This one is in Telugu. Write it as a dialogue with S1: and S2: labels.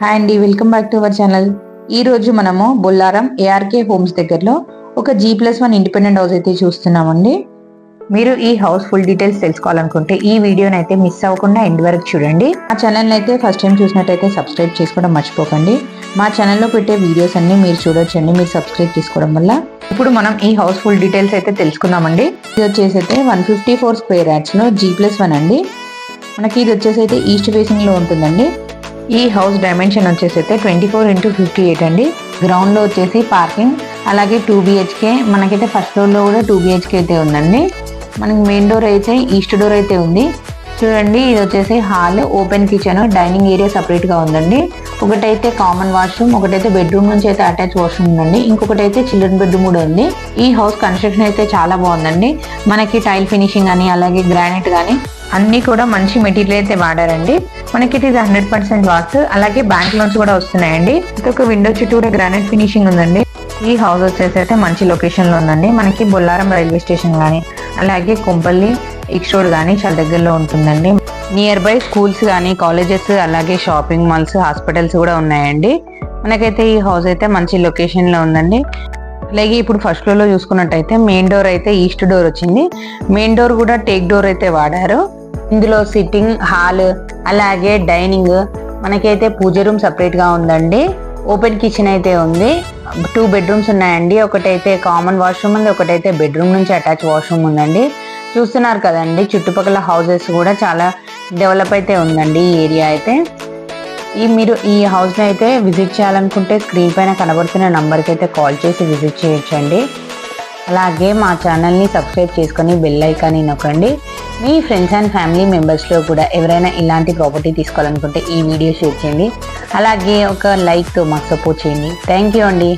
S1: హాయ్ అండి, welcome back to our channel. ఈ రోజు మనము బొల్లారం ఏఆర్కే హోమ్స్ దగ్గరలో ఒక G+1 ఇండిపెండెంట్ హౌస్ అయితే చూస్తున్నామండి. మీరు ఈ హౌస్ ఫుల్ డీటెయిల్స్ తెలుసుకోవాలనుకుంటే ఈ వీడియోని అయితే మిస్ అవ్వకుండా ఎండ్ వరకు చూడండి. మా ఛానల్ అయితే ఫస్ట్ టైం చూసినట్టయితే సబ్స్క్రైబ్ చేసుకోవడం మర్చిపోకండి. మా ఛానల్లో పెట్టే వీడియోస్ అన్ని మీరు చూడొచ్చండి, మీరు సబ్స్క్రైబ్ చేసుకోవడం వల్ల. ఇప్పుడు మనం ఈ హౌస్ ఫుల్ డీటెయిల్స్ అయితే తెలుసుకుందామండి. ఇది వచ్చేసి అయితే 154 స్క్వేర్ యార్డ్స్ లో G+1 అండి. మనకి ఇది వచ్చేసి అయితే ఈస్ట్ ఫేసింగ్ లో ఉంటుందండి. ఈ హౌస్ డైమెన్షన్ వచ్చేసి అయితే 24x58 అండి. గ్రౌండ్ లో వచ్చేసి పార్కింగ్, అలాగే 2 BHK. మనకైతే ఫస్ట్ ఫ్లోర్ లో కూడా 2 BHK అయితే ఉందండి. మనకి మెయిన్ డోర్ అయితే ఈస్ట్ డోర్ అయితే ఉంది. చూడండి, ఇది వచ్చేసి hall, open kitchen, dining area separate గా ఉందండి. ఒకటైతే కామన్ వాష్రూమ్, ఒకటైతే బెడ్రూమ్ నుంచి అయితే అటాచ్ వాష్రూమ్ ఉందండి. ఇంకొకటి అయితే చిల్డ్రన్ బెడ్రూమ్ కూడా ఉంది. ఈ హౌస్ కన్స్ట్రక్షన్ అయితే చాలా బాగుందండి. మనకి టైల్ ఫినిషింగ్ అని అలాగే గ్రానైట్ కానీ అన్ని కూడా మంచి మెటీరియల్ అయితే వాడారండి. మనకి ఇది 100% వాస్తు, అలాగే బ్యాంక్ లోన్స్ కూడా వస్తున్నాయండి. ఒక విండో చుట్టూ కూడా గ్రానైట్ ఫినిషింగ్ ఉందండి. ఈ హౌస్ వచ్చేసి అయితే మంచి లొకేషన్ లో ఉందండి. మనకి బొల్లారం రైల్వే స్టేషన్ కానీ అలాగే కొంపల్లి ఎక్స్ రోడ్ కానీ చాలా దగ్గరలో ఉంటుందండి. నియర్ బై స్కూల్స్ కానీ కాలేజెస్, అలాగే షాపింగ్ మాల్స్, హాస్పిటల్స్ కూడా ఉన్నాయండి. మనకైతే ఈ హౌస్ అయితే మంచి లొకేషన్ లో ఉందండి. అలాగే ఇప్పుడు ఫస్ట్ ఫ్లోర్ లో చూసుకున్నట్టయితే మెయిన్ డోర్ అయితే ఈస్ట్ డోర్ వచ్చింది. మెయిన్ డోర్ కూడా టేక్ డోర్ అయితే వాడారు. ఇందులో సిట్టింగ్ హాల్, అలాగే డైనింగ్, మనకైతే పూజ రూమ్ సపరేట్ గా ఉందండి. ఓపెన్ కిచెన్ అయితే ఉంది. 2 బెడ్రూమ్స్ ఉన్నాయండి. ఒకటైతే కామన్ వాష్రూమ్ ఉంది, ఒకటైతే బెడ్రూమ్ నుంచి అటాచ్ వాష్రూమ్ ఉందండి. చూస్తున్నారు కదండి, చుట్టుపక్కల హౌసెస్ కూడా చాలా డెవలప్ అయితే ఉందండి ఈ ఏరియా అయితే. మీరు ఈ హౌస్ ని అయితే విజిట్ చేయాలనుకుంటే స్క్రీన్ పైన కనబడుతున్న నంబర్కి అయితే కాల్ చేసి విజిట్ చేయొచ్చండి. అలాగే మా ఛానల్ని సబ్స్క్రైబ్ చేసుకొని బెల్ ఐకాన్ని నొక్కండి. మీ ఫ్రెండ్స్ అండ్ ఫ్యామిలీ మెంబర్స్లో కూడా ఎవరైనా ఇలాంటి ప్రాపర్టీ తీసుకోవాలనుకుంటే ఈ వీడియో షేర్ చేయండి. అలాగే ఒక లైక్తో మాకు సపోర్ట్ చేయండి. థ్యాంక్ యూ అండి.